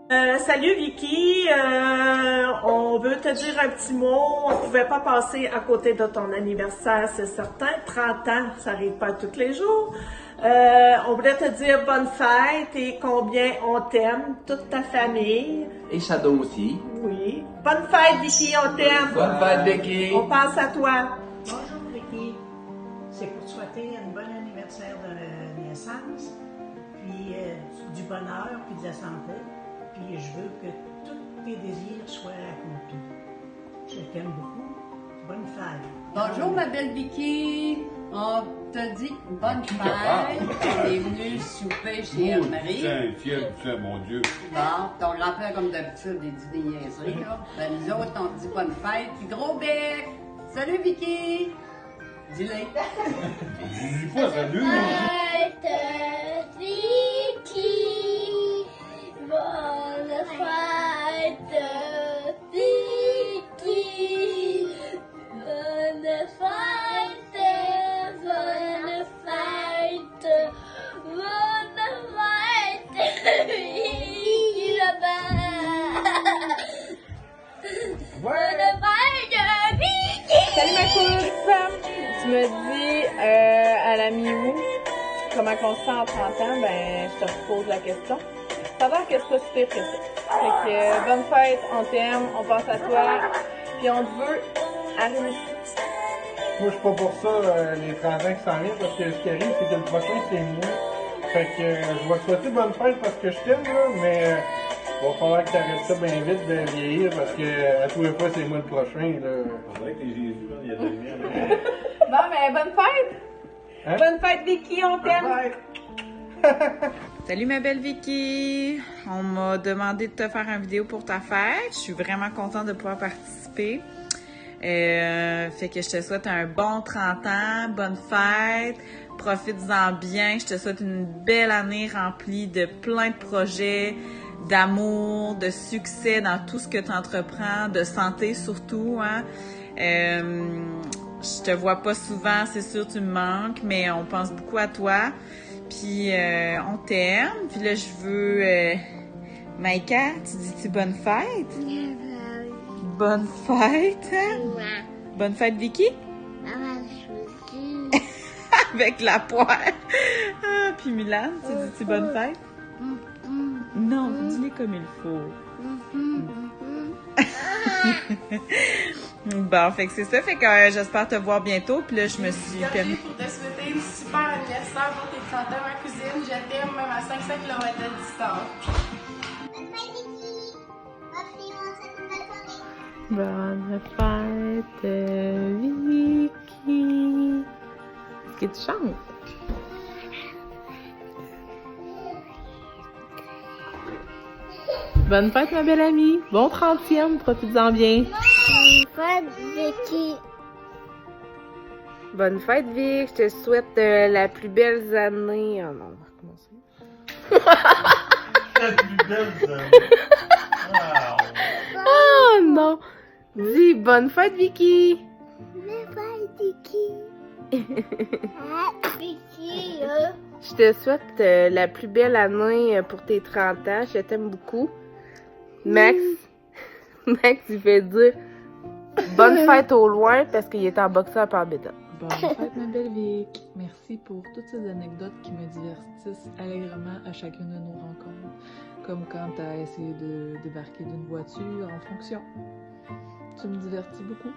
Salut Vicky, on veut te dire un petit mot. On pouvait pas passer à côté de ton anniversaire, c'est certain. 30 ans, ça arrive pas tous les jours. On voulait te dire bonne fête et combien on t'aime, toute ta famille. Et Shadow aussi. Oui. Bonne fête Vicky, on t'aime. Bonne fête, Vicky. On pense à toi. Bonjour Vicky, c'est pour te souhaiter un bon anniversaire de naissance, puis du bonheur, puis de la santé, puis je veux que tous tes désirs soient accomplis. Je t'aime beaucoup, bonne fête. Bonjour ma belle Vicky, on te dit bonne fête, t'es venue souper chez Anne-Marie. Putain, fier, putain, mon Dieu. Bon, ton grand-père comme d'habitude, il dit des niaiseries là. Ben nous autres on te dit bonne fête, puis gros bec. Salut Vicky! Dis-le. Je dis pas salut. Fête, Vicky, bonne fête, Vicky, bonne fête, bonne fête, bonne fête, Vicky, là-bas. Bonne fête, Vicky. Salut ma course! Tu me dis à la mi-août comment on se sent en 30 ans, ben je te repose la question. Ça a l'air que c'est pas super précis. Fait que bonne fête, on t'aime, on pense à toi, puis on te veut à réussir. Moi, je suis pas pour ça, les 30 ans qui s'en viennent, parce que ce qui arrive, c'est que le prochain, c'est moi. Fait que je vais te souhaiter bonne fête parce que je t'aime, là, mais va falloir que t'arrêtes ça bien vite de vieillir, parce que à tous les fois, c'est moi le prochain, là. On dirait que t'es Jésus, là, il y a de la lumière. Là. Bon, ben bonne fête! Hein? Bonne fête Vicky, on t'aime! Bye! Salut ma belle Vicky! On m'a demandé de te faire une vidéo pour ta fête. Je suis vraiment contente de pouvoir participer. Fait que je te souhaite un bon 30 ans, bonne fête, profites-en bien. Je te souhaite une belle année remplie de plein de projets, d'amour, de succès dans tout ce que tu entreprends, de santé surtout, hein. Je te vois pas souvent, c'est sûr tu me manques, mais on pense beaucoup à toi. Puis on t'aime. Puis là, je veux... Maïka, tu dis-tu bonne fête? Bonne fête? Ouais. Bonne fête, Vicky? Maman, je suis Avec la poire. Ah, puis Milan, tu dis-tu bonne fête? Non, dis-les comme il faut. Bon, fait que c'est ça. Fait que j'espère te voir bientôt. Puis là, je me suis permis... pour te souhaiter une super anniversaire pour tes 30 ans, ma cousine. Je t'aime même à 500 km de distance. Bonne fête, Vicky! Est-ce que tu chantes? Bonne fête, ma belle amie! Bon 30e, profites-en bien! Bonne fête, Vicky. Bonne fête, Vic! Je te souhaite la plus belle année... Oh non, on va recommencer. La plus belle de... Oh non! Dis bonne fête, Vicky! Bonne fête, Vicky. Ah, Vicky, Je te souhaite la plus belle année pour tes 30 ans. Je t'aime beaucoup. Max, Max, il fait dire bonne fête au loin parce qu'il est en boxeur par béton. Bonne fête, ma belle Vic. Merci pour toutes ces anecdotes qui me divertissent allègrement à chacune de nos rencontres. Comme quand tu as essayé de débarquer d'une voiture en fonction. Tu me divertis beaucoup.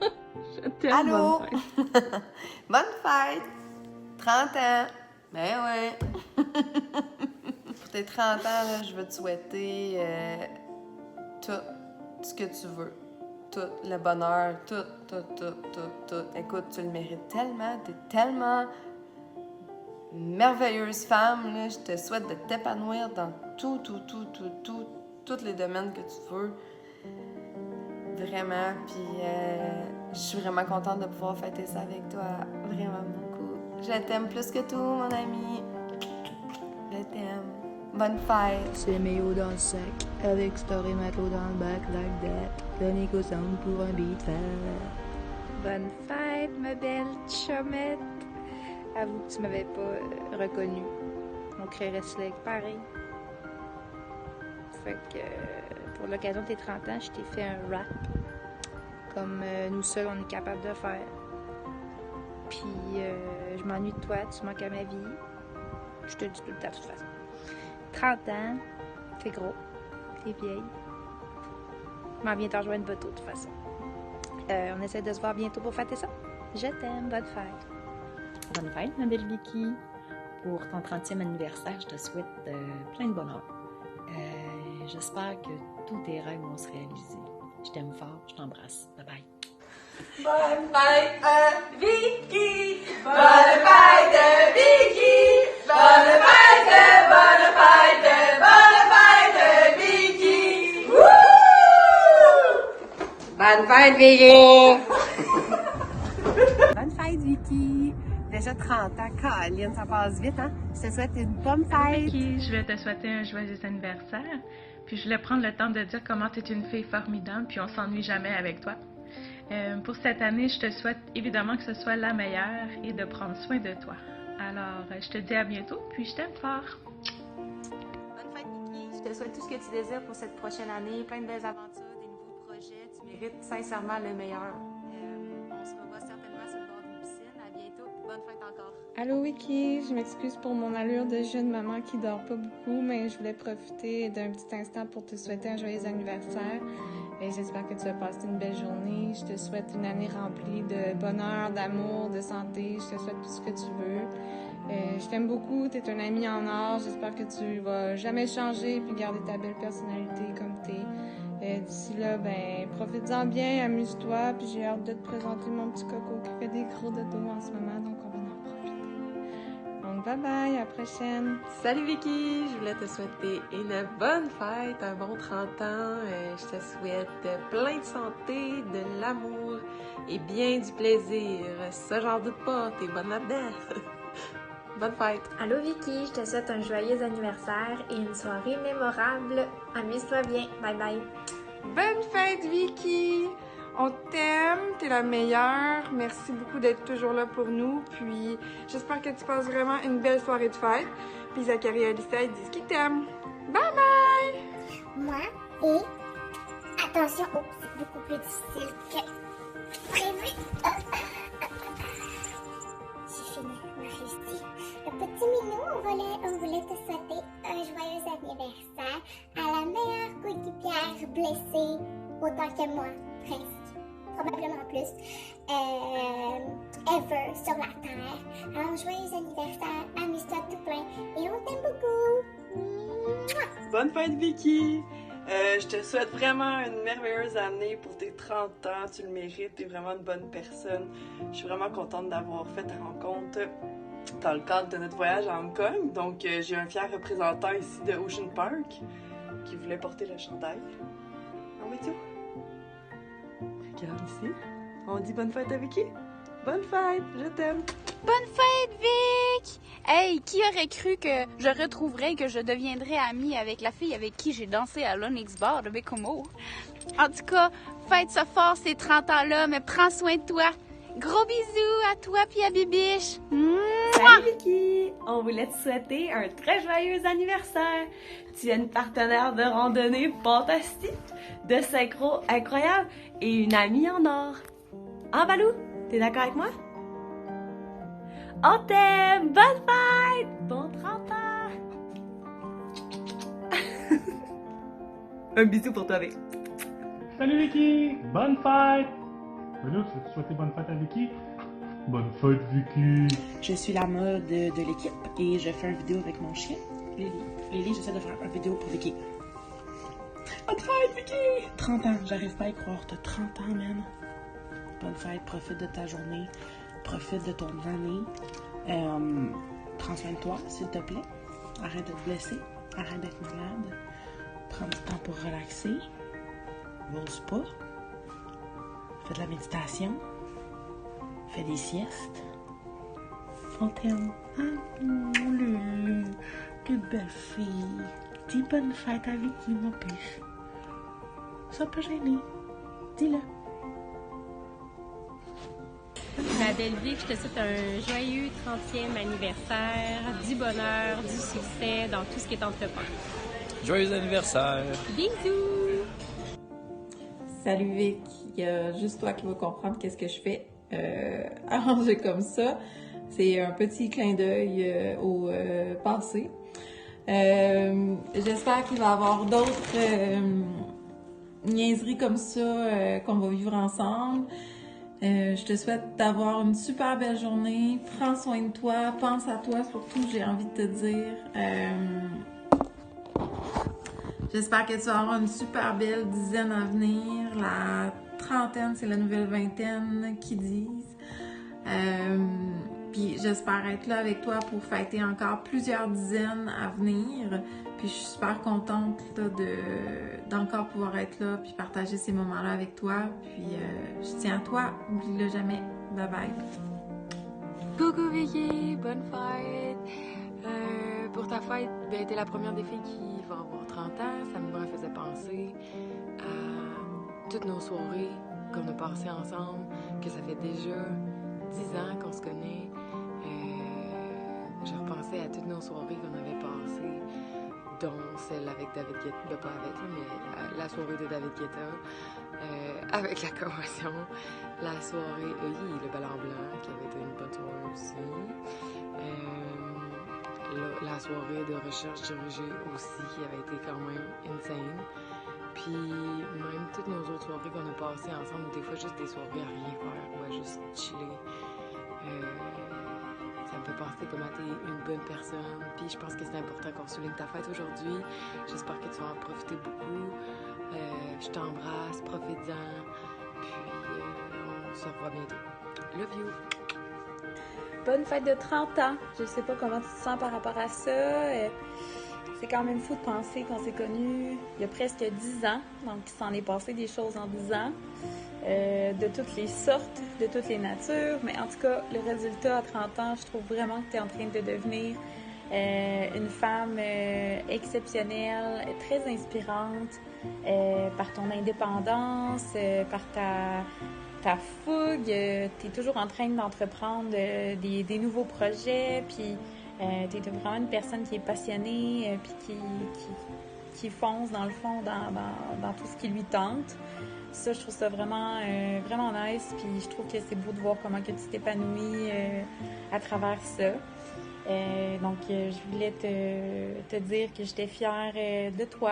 Je t'aime, Allô? bonne fête. Bonne fête! 30 ans! Ben ouais! Pour tes 30 ans, là, je veux te souhaiter tout ce que tu veux. Tout le bonheur, tout. Écoute, tu le mérites tellement, t'es tellement merveilleuse femme, là. Je te souhaite de t'épanouir dans tous les domaines que tu veux. Vraiment, puis je suis vraiment contente de pouvoir fêter ça avec toi, vraiment beaucoup. Je t'aime plus que tout, mon ami. Je t'aime. Bonne fête. C'est Méo dans le sac, avec Story Matelot dans le bac, like that. Le Nico Sound pour un beat fat. Bonne fête, ma belle chomette. Avoue que tu m'avais pas reconnue. On créerait Slake pareil. Fait que pour l'occasion de tes 30 ans, je t'ai fait un rap. Comme nous seuls, on est capable de faire. Puis je m'ennuie de toi, tu manques à ma vie. Je te le dis tout le temps de toute façon. 30 ans, t'es gros, t'es vieille. Je m'en viens t'en rejoindre votre de toute façon. On essaie de se voir bientôt pour fêter ça. Je t'aime, bonne fête. Bonne fête, ma belle Vicky. Pour ton 30e anniversaire, je te souhaite plein de bonheur. J'espère que tous tes rêves vont se réaliser. Je t'aime fort, je t'embrasse. Bye bye. Bonne fête, Vicky! Bonne fête, Vicky! Bonne fête, bonne fête, bonne fête, Vicky! Wouh! Bonne fête, Vicky! Bonne fête, Vicky! Déjà 30 ans, Caroline, ça passe vite, hein? Je te souhaite une bonne fête! Vicky, je vais te souhaiter un joyeux anniversaire. Puis je voulais prendre le temps de dire comment tu es une fille formidable, puis on s'ennuie jamais avec toi. Pour cette année, je te souhaite évidemment que ce soit la meilleure et de prendre soin de toi. Alors, je te dis à bientôt, puis je t'aime fort. Bonne fête, Vicky! Je te souhaite tout ce que tu désires pour cette prochaine année, plein de belles aventures, des nouveaux projets. Tu mérites sincèrement le meilleur. On se revoit certainement sur le bord d'une piscine. À bientôt. Bonne fête encore. Allô Vicky, je m'excuse pour mon allure de jeune maman qui dort pas beaucoup, mais je voulais profiter d'un petit instant pour te souhaiter un joyeux anniversaire. Et j'espère que tu vas passer une belle journée. Je te souhaite une année remplie de bonheur, d'amour, de santé. Je te souhaite tout ce que tu veux. Je t'aime beaucoup, tu es un ami en or. J'espère que tu vas jamais changer puis garder ta belle personnalité comme t'es. D'ici là, ben, profite-en bien, amuse-toi. Puis j'ai hâte de te présenter mon petit coco qui fait des gros dodos en ce moment, donc on va en profiter. Donc bye bye, à la prochaine. Salut Vicky, je voulais te souhaiter une bonne fête, un bon 30 ans. Je te souhaite plein de santé, de l'amour et bien du plaisir. Ça, j'en doute pas, t'es bonne là-dedans. Bonne fête. Allô Vicky, je te souhaite un joyeux anniversaire et une soirée mémorable. Amuse-toi bien. Bye bye. Bonne fête Vicky! On t'aime, t'es la meilleure. Merci beaucoup d'être toujours là pour nous. Puis j'espère que tu passes vraiment une belle soirée de fête. Puis Zachary et Alicia, ils disent qu'ils t'aiment. Bye bye! Moi et... Attention, oh, c'est beaucoup plus difficile que prévu. J'ai fini ma réussite. Le petit minou, on voulait te souhaiter un joyeux anniversaire à la meilleure coéquipière blessée, autant que moi, presque. Probablement plus, ever sur la Terre. Alors, joyeux anniversaire, amuse-toi tout plein et on t'aime beaucoup. Mouah! Bonne fête, Vicky! Je te souhaite vraiment une merveilleuse année pour tes 30 ans. Tu le mérites, t'es vraiment une bonne personne. Je suis vraiment contente d'avoir fait ta rencontre dans le cadre de notre voyage à Hong Kong. Donc, j'ai un fier représentant ici de Ocean Park qui voulait porter le chandail. En voiture? Regarde ici. On dit bonne fête à Vicky? Bonne fête, je t'aime. Bonne fête, Vic! Hey, qui aurait cru que je retrouverais et que je deviendrais amie avec la fille avec qui j'ai dansé à l'Onyx Bar de Bécomo? En tout cas, fête ça fort ces 30 ans-là, mais prends soin de toi. Gros bisous à toi puis à Bibiche. Salut Vicky! On voulait te souhaiter un très joyeux anniversaire. Tu es une partenaire de randonnée fantastique, de synchro incroyable et une amie en or. Hein, Balou? T'es d'accord avec moi? On t'aime! Bonne fête! Bon 30 ans! Un bisou pour toi, Vic. Salut Vicky! Bonne fête! Là, tu veux te souhaiter bonne fête à Vicky? Bonne fête, Vicky! Je suis la mode de l'équipe et je fais une vidéo avec mon chien, Lily. Lily, j'essaie de faire une vidéo pour Vicky. Bonne fête, Vicky! 30 ans, j'arrive pas à y croire. T'as 30 ans, man. Bonne fête, profite de ta journée, profite de ton année. Prends soin de toi, s'il te plaît. Arrête de te blesser, arrête d'être malade. Prends du temps pour relaxer. Va au spa. Fais de la méditation. Fais des siestes. On t'aime. Ah, Lulu. Quelle belle fille. Dis bonne fête à Vicky, mon pif. Sois pas gênée. Dis-le. Ma belle Vic, je te souhaite un joyeux 30e anniversaire, du bonheur, du succès dans tout ce qui est entrepris. Joyeux anniversaire! Bisous! Salut Vic, il y a juste toi qui vas comprendre qu'est-ce que je fais arrangé comme ça. C'est un petit clin d'œil au passé. J'espère qu'il va y avoir d'autres niaiseries comme ça qu'on va vivre ensemble. Je te souhaite d'avoir une super belle journée. Prends soin de toi, pense à toi surtout, j'ai envie de te dire. J'espère que tu vas avoir une super belle dizaine à venir. La trentaine, c'est la nouvelle vingtaine qui disent. Puis j'espère être là avec toi pour fêter encore plusieurs dizaines à venir. Puis je suis super contente là, d'encore pouvoir être là puis partager ces moments-là avec toi. Puis je tiens à toi, oublie-le jamais. Bye bye. Coucou Vicky, bonne fête! Pour ta fête, ben, t'es la première des filles qui va avoir 30 ans. Ça me faisait penser à toutes nos soirées qu'on a passées ensemble, que ça fait déjà 10 ans qu'on se connaît. Je repensais à toutes nos soirées qu'on avait passées, dont celle avec David Guetta, pas avec, mais la soirée de David Guetta, avec la convention, la soirée, le ballon blanc, qui avait été une bonne soirée aussi. La soirée de recherche dirigée aussi, qui avait été quand même insane. Puis même toutes nos autres soirées qu'on a passées ensemble, des fois juste des soirées à rien faire, ou à juste chiller. Ça me fait penser comment t'es une bonne personne. Puis je pense que c'est important qu'on souligne ta fête aujourd'hui. J'espère que tu vas en profiter beaucoup. Je t'embrasse, profite-en. Puis on se revoit bientôt. Love you! Bonne fête de 30 ans. Je sais pas comment tu te sens par rapport à ça. C'est quand même fou de penser qu'on s'est connus il y a presque 10 ans. Donc, il s'en est passé des choses en 10 ans. De toutes les sortes, de toutes les natures. Mais en tout cas, le résultat à 30 ans, je trouve vraiment que tu es en train de devenir une femme exceptionnelle, très inspirante par ton indépendance, par ta fougue, tu es toujours en train d'entreprendre des nouveaux projets, puis tu es vraiment une personne qui est passionnée, puis qui fonce dans le fond dans tout ce qui lui tente. Ça, je trouve ça vraiment, vraiment nice, puis je trouve que c'est beau de voir comment que tu t'épanouis à travers ça. Donc, je voulais te dire que j'étais fière de toi,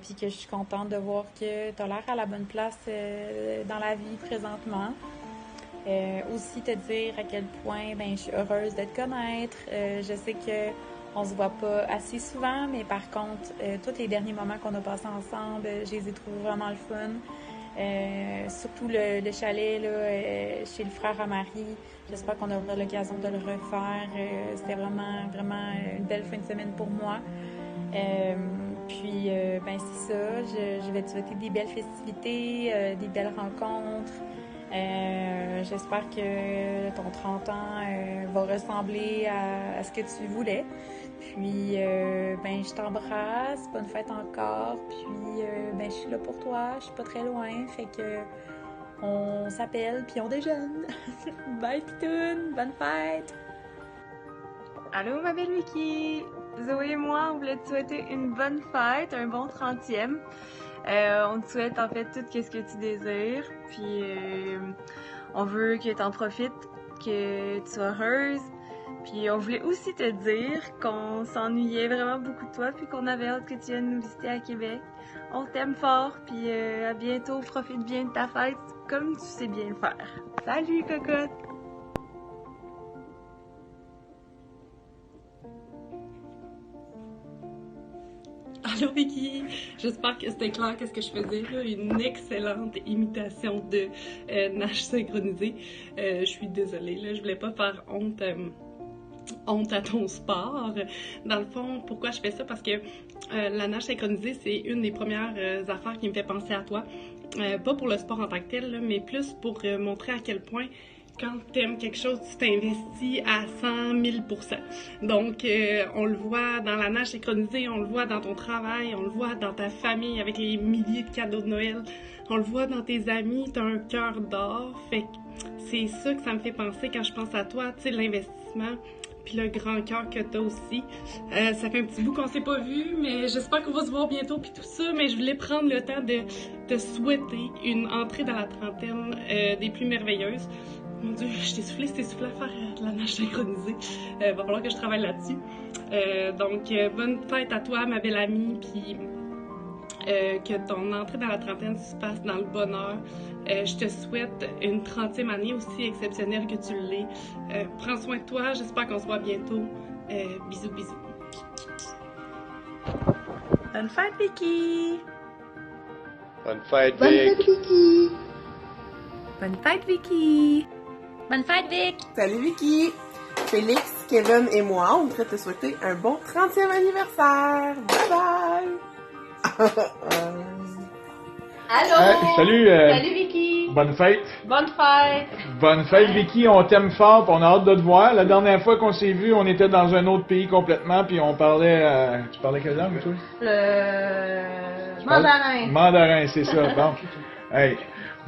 puis que je suis contente de voir que tu as l'air à la bonne place dans la vie présentement. Aussi te dire à quel point je suis heureuse de te connaître. Je sais qu'on se voit pas assez souvent, mais par contre, tous les derniers moments qu'on a passés ensemble, je les ai trouvés vraiment le fun. Surtout le chalet là, chez le frère à Marie. J'espère qu'on aura l'occasion de le refaire. C'était vraiment, vraiment une belle fin de semaine pour moi. Puis, c'est ça. Je vais te souhaiter des belles festivités, des belles rencontres. J'espère que ton 30 ans va ressembler à ce que tu voulais. Puis, je t'embrasse. Bonne fête encore. Puis, je suis là pour toi. Je suis pas très loin. Fait que on s'appelle puis on déjeune. Bye Pitoune. Bonne fête. Allô ma belle Vicky. Zoé et moi, on voulait te souhaiter une bonne fête, un bon 30e. On te souhaite en fait tout ce que tu désires. Puis on veut que tu en profites, que tu sois heureuse. Puis on voulait aussi te dire qu'on s'ennuyait vraiment beaucoup de toi puis qu'on avait hâte que tu viennes nous visiter à Québec. On t'aime fort, puis à bientôt. Profite bien de ta fête comme tu sais bien le faire. Salut cocotte! Allô Vicky, j'espère que c'était clair qu'est-ce que je faisais là, une excellente imitation de nage synchronisé. Je suis désolée là, je voulais pas faire honte à ton sport. Dans le fond, pourquoi je fais ça? Parce que la nage synchronisée, c'est une des premières affaires qui me fait penser à toi. Pas pour le sport en tant que tel, là, mais plus pour montrer à quel point quand tu aimes quelque chose, tu t'investis à 100 000%. Donc, on le voit dans la nage synchronisée, on le voit dans ton travail, on le voit dans ta famille avec les milliers de cadeaux de Noël, on le voit dans tes amis, tu as un cœur d'or. Fait que c'est ça que ça me fait penser quand je pense à toi, tu sais, l'investissement. puis le grand cœur que t'as aussi. Ça fait un petit bout qu'on s'est pas vu, mais j'espère qu'on va se voir bientôt puis tout ça, mais je voulais prendre le temps de te souhaiter une entrée dans la trentaine des plus merveilleuses. Mon Dieu, je t'ai soufflé à faire de la nage synchronisée. Va falloir que je travaille là-dessus. Donc, bonne fête à toi, ma belle amie, puis que ton entrée dans la trentaine se passe dans le bonheur. Je te souhaite une 30e année aussi exceptionnelle que tu l'es. Prends soin de toi, j'espère qu'on se voit bientôt. Bisous, bisous. Bonne fête, Vicky! Bonne fête, Bonne Vic. fête, Vicky! Bonne fête, Vicky! Bonne fête, Vic! Salut Vicky! Félix, Kevin et moi, on voudrait te souhaiter un bon 30e anniversaire! Bye bye! Allô! Salut! Salut, Vicky! Bonne fête! Bonne fête! Bonne fête, Vicky! On t'aime fort, pis on a hâte de te voir. La dernière fois qu'on s'est vu, on était dans un autre pays complètement, puis on parlait... tu parlais quelle langue, toi? Le mandarin. Mandarin, c'est ça. Bon. Hey.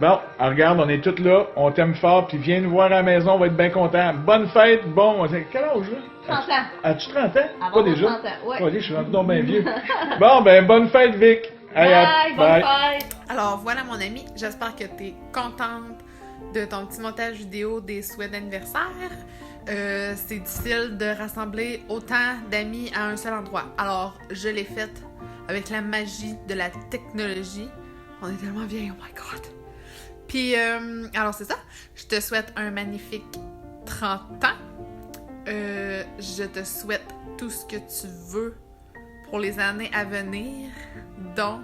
Bon, alors regarde, on est tous là, on t'aime fort, puis viens nous voir à la maison, on va être bien content. Bonne fête, bon, quel âge, là? 30 ans. As-tu 30 ans? Avant Pas déjà? 30 ans, ouais. Oh, je suis rendu donc bien vieux. Bon, ben, bonne fête, Vic! Hey, Bonne fête! Alors voilà mon ami, j'espère que t'es contente de ton petit montage vidéo des souhaits d'anniversaire. C'est difficile de rassembler autant d'amis à un seul endroit. Alors je l'ai fait avec la magie de la technologie. On est tellement vieilles, oh my god! Puis alors c'est ça, je te souhaite un magnifique 30 ans. Je te souhaite tout ce que tu veux pour les années à venir, dont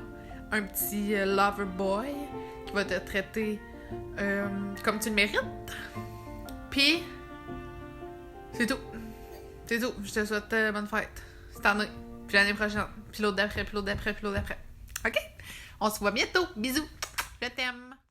un petit lover boy qui va te traiter comme tu le mérites. Puis, c'est tout. C'est tout. Je te souhaite bonne fête cette année, puis l'année prochaine, puis l'autre d'après, puis l'autre d'après, puis l'autre d'après. OK? On se voit bientôt. Bisous. Je t'aime.